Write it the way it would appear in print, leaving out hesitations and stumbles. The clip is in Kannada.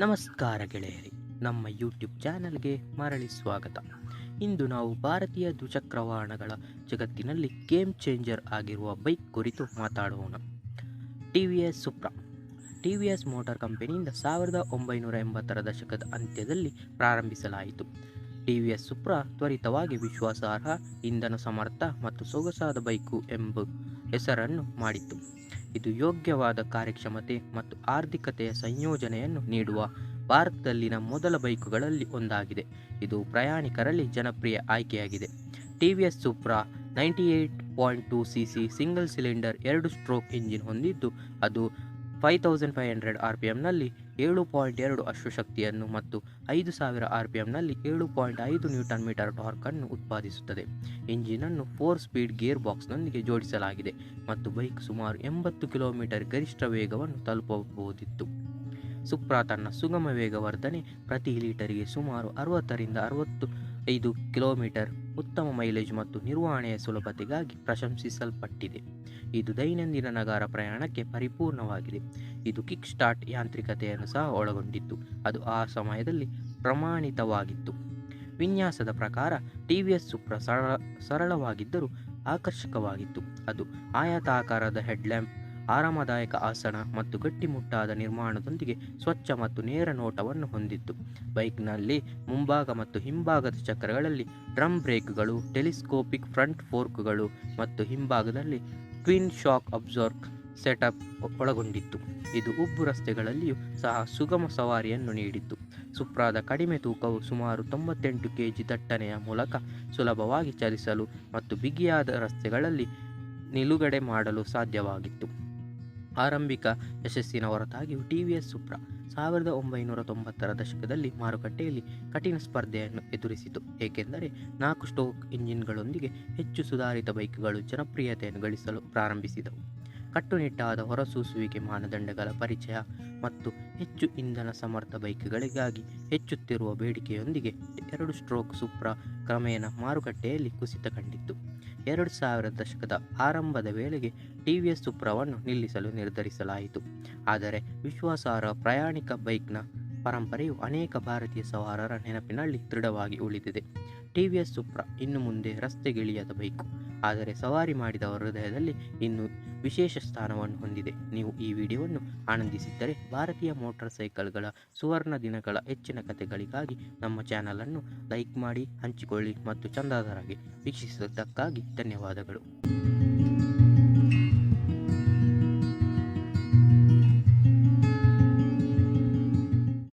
ನಮಸ್ಕಾರ ಗೆಳೆಯರಿ, ನಮ್ಮ ಯೂಟ್ಯೂಬ್ ಚಾನಲ್ಗೆ ಮರಳಿ ಸ್ವಾಗತ. ಇಂದು ನಾವು ಭಾರತೀಯ ದ್ವಿಚಕ್ರ ವಾಹನಗಳ ಜಗತ್ತಿನಲ್ಲಿ ಗೇಮ್ ಚೇಂಜರ್ ಆಗಿರುವ ಬೈಕ್ ಕುರಿತು ಮಾತಾಡೋಣ. ಟಿ ವಿ ಎಸ್ ಸುಪ್ರಾ. ಟಿ ವಿ ಎಸ್ ಮೋಟಾರ್ ಕಂಪನಿಯಿಂದ 1980ರ ದಶಕದ ಅಂತ್ಯದಲ್ಲಿ ಪ್ರಾರಂಭಿಸಲಾಯಿತು. ಟಿ ವಿ ಎಸ್ ಸುಪ್ರಾ ತ್ವರಿತವಾಗಿ ವಿಶ್ವಾಸಾರ್ಹ, ಇಂಧನ ಸಮರ್ಥ ಮತ್ತು ಸೊಗಸಾದ ಬೈಕು ಎಂಬ ಹೆಸರನ್ನು ಮಾಡಿತು. ಇದು ಯೋಗ್ಯವಾದ ಕಾರ್ಯಕ್ಷಮತೆ ಮತ್ತು ಆರ್ಥಿಕತೆಯ ಸಂಯೋಜನೆಯನ್ನು ನೀಡುವ ಭಾರತದಲ್ಲಿನ ಮೊದಲ ಬೈಕುಗಳಲ್ಲಿ ಒಂದಾಗಿದೆ. ಇದು ಪ್ರಯಾಣಿಕರಲ್ಲಿ ಜನಪ್ರಿಯ ಆಯ್ಕೆಯಾಗಿದೆ. T V S Supra 98.2 cc single cylinder 2 stroke engine ಹೊಂದಿದ್ದು, ಅದು 5500 RPMನಲ್ಲಿ 7.2 ಅಶ್ವಶಕ್ತಿಯನ್ನು ಮತ್ತು 5000 RPMನಲ್ಲಿ 7.5 ನ್ಯೂಟನ್ ಮೀಟರ್ ಟಾರ್ಕನ್ನು ಉತ್ಪಾದಿಸುತ್ತದೆ. ಇಂಜಿನನ್ನು 4 ಸ್ಪೀಡ್ ಗೇರ್ ಬಾಕ್ಸ್ನೊಂದಿಗೆ ಜೋಡಿಸಲಾಗಿದೆ ಮತ್ತು ಬೈಕ್ ಸುಮಾರು 80 ಕಿಲೋಮೀಟರ್ ಗರಿಷ್ಠ ವೇಗವನ್ನು ತಲುಪಬಹುದಿತ್ತು. ಸುಪ್ರಾ ತನ್ನ ಸುಗಮ ವೇಗವರ್ಧನೆ, ಪ್ರತಿ ಲೀಟರಿಗೆ ಸುಮಾರು 60ರಿಂದ 65 ಕಿಲೋಮೀಟರ್, ಉತ್ತಮ ಮೈಲೇಜ್ ಮತ್ತು ನಿರ್ವಹಣೆಯ ಸುಲಭತೆಗಾಗಿ ಪ್ರಶಂಸಿಸಲ್ಪಟ್ಟಿದೆ. ಇದು ದೈನಂದಿನ ನಗರ ಪ್ರಯಾಣಕ್ಕೆ ಪರಿಪೂರ್ಣವಾಗಿದೆ. ಇದು ಕಿಕ್ ಸ್ಟಾರ್ಟ್ ಯಾಂತ್ರಿಕತೆಯನ್ನು ಸಹ ಒಳಗೊಂಡಿತ್ತು, ಅದು ಆ ಸಮಯದಲ್ಲಿ ಪ್ರಮಾಣಿತವಾಗಿತ್ತು. ವಿನ್ಯಾಸದ ಪ್ರಕಾರ ಟಿ ವಿ ಎಸ್ ಸುಪ್ರಾ ಸರಳವಾಗಿದ್ದರೂ ಆಕರ್ಷಕವಾಗಿತ್ತು. ಅದು ಆಯತಾಕಾರದ ಹೆಡ್ಲ್ಯಾಂಪ್, ಆರಾಮದಾಯಕ ಆಸನ ಮತ್ತು ಗಟ್ಟಿಮುಟ್ಟಾದ ನಿರ್ಮಾಣದೊಂದಿಗೆ ಸ್ವಚ್ಛ ಮತ್ತು ನೇರ ನೋಟವನ್ನು ಹೊಂದಿತ್ತು. ಬೈಕ್ನಲ್ಲಿ ಮುಂಭಾಗ ಮತ್ತು ಹಿಂಭಾಗದ ಚಕ್ರಗಳಲ್ಲಿ ಡ್ರಮ್ ಬ್ರೇಕ್ಗಳು, ಟೆಲಿಸ್ಕೋಪಿಕ್ ಫ್ರಂಟ್ ಫೋರ್ಕ್ಗಳು ಮತ್ತು ಹಿಂಭಾಗದಲ್ಲಿ ಟ್ವಿನ್ ಶಾಕ್ ಅಬ್ಸಾರ್ಬರ್ ಸೆಟಪ್ ಒಳಗೊಂಡಿತ್ತು. ಇದು ಉಬ್ಬು ರಸ್ತೆಗಳಲ್ಲಿಯೂ ಸಹ ಸುಗಮ ಸವಾರಿಯನ್ನು ನೀಡಿತ್ತು. ಸುಪ್ರಾದ ಕಡಿಮೆ ತೂಕವು ಸುಮಾರು 98 kg ದಟ್ಟಣೆಯ ಮೂಲಕ ಸುಲಭವಾಗಿ ಚಲಿಸಲು ಮತ್ತು ಬಿಗಿಯಾದ ರಸ್ತೆಗಳಲ್ಲಿ ನಿಲುಗಡೆ ಮಾಡಲು ಸಾಧ್ಯವಾಗಿತ್ತು. ಆರಂಭಿಕ ಯಶಸ್ಸಿನ ಹೊರತಾಗಿಯೂ ಟಿ ವಿ ಎಸ್ ಸುಪ್ರಾ 1990ರ ದಶಕದಲ್ಲಿ ಮಾರುಕಟ್ಟೆಯಲ್ಲಿ ಕಠಿಣ ಸ್ಪರ್ಧೆಯನ್ನು ಎದುರಿಸಿತು, ಏಕೆಂದರೆ 4 ಸ್ಟ್ರೋಕ್ ಇಂಜಿನ್ಗಳೊಂದಿಗೆ ಹೆಚ್ಚು ಸುಧಾರಿತ ಬೈಕ್ಗಳು ಜನಪ್ರಿಯತೆಯನ್ನು ಗಳಿಸಲು ಪ್ರಾರಂಭಿಸಿದವು. ಕಟ್ಟುನಿಟ್ಟಾದ ಹೊರಸೂಸುವಿಕೆ ಮಾನದಂಡಗಳ ಪರಿಚಯ ಮತ್ತು ಹೆಚ್ಚು ಇಂಧನ ಸಮರ್ಥ ಬೈಕ್ಗಳಿಗಾಗಿ ಹೆಚ್ಚುತ್ತಿರುವ ಬೇಡಿಕೆಯೊಂದಿಗೆ 2 ಸ್ಟ್ರೋಕ್ ಸುಪ್ರಾ ಕ್ರಮೇಣ ಮಾರುಕಟ್ಟೆಯಲ್ಲಿ ಕುಸಿತ ಕಂಡಿತು. 2000ರ ದಶಕದ ಆರಂಭದ ವೇಳೆಗೆ ಟಿ ವಿ ಎಸ್ ಸುಪ್ರಾವನ್ನು ನಿಲ್ಲಿಸಲು ನಿರ್ಧರಿಸಲಾಯಿತು, ಆದರೆ ವಿಶ್ವಾಸಾರ್ಹ ಪ್ರಯಾಣಿಕ ಬೈಕ್ನ ಪರಂಪರೆಯು ಅನೇಕ ಭಾರತೀಯ ಸವಾರರ ನೆನಪಿನಲ್ಲಿ ದೃಢವಾಗಿ ಉಳಿದಿದೆ. ಟಿ ವಿ ಎಸ್ ಸುಪ್ರಾ ಇನ್ನು ಮುಂದೆ ರಸ್ತೆಗಿಳಿಯದ ಬೈಕು, ಆದರೆ ಸವಾರಿ ಮಾಡಿದವರ ಹೃದಯದಲ್ಲಿ ಇನ್ನೂ ವಿಶೇಷ ಸ್ಥಾನವನ್ನು ಹೊಂದಿದೆ. ನೀವು ಈ ವಿಡಿಯೋವನ್ನು ಆನಂದಿಸಿದ್ದರೆ ಭಾರತೀಯ ಮೋಟಾರ್ ಸೈಕಲ್ಗಳ ಸುವರ್ಣ ದಿನಗಳ ಹೆಚ್ಚಿನ ಕಥೆಗಳಿಗಾಗಿ ನಮ್ಮ ಚಾನಲನ್ನು ಲೈಕ್ ಮಾಡಿ, ಹಂಚಿಕೊಳ್ಳಿ ಮತ್ತು ಚಂದಾದಾರರಾಗಿ ವೀಕ್ಷಿಸಿದ್ದಕ್ಕಾಗಿ ಧನ್ಯವಾದಗಳು.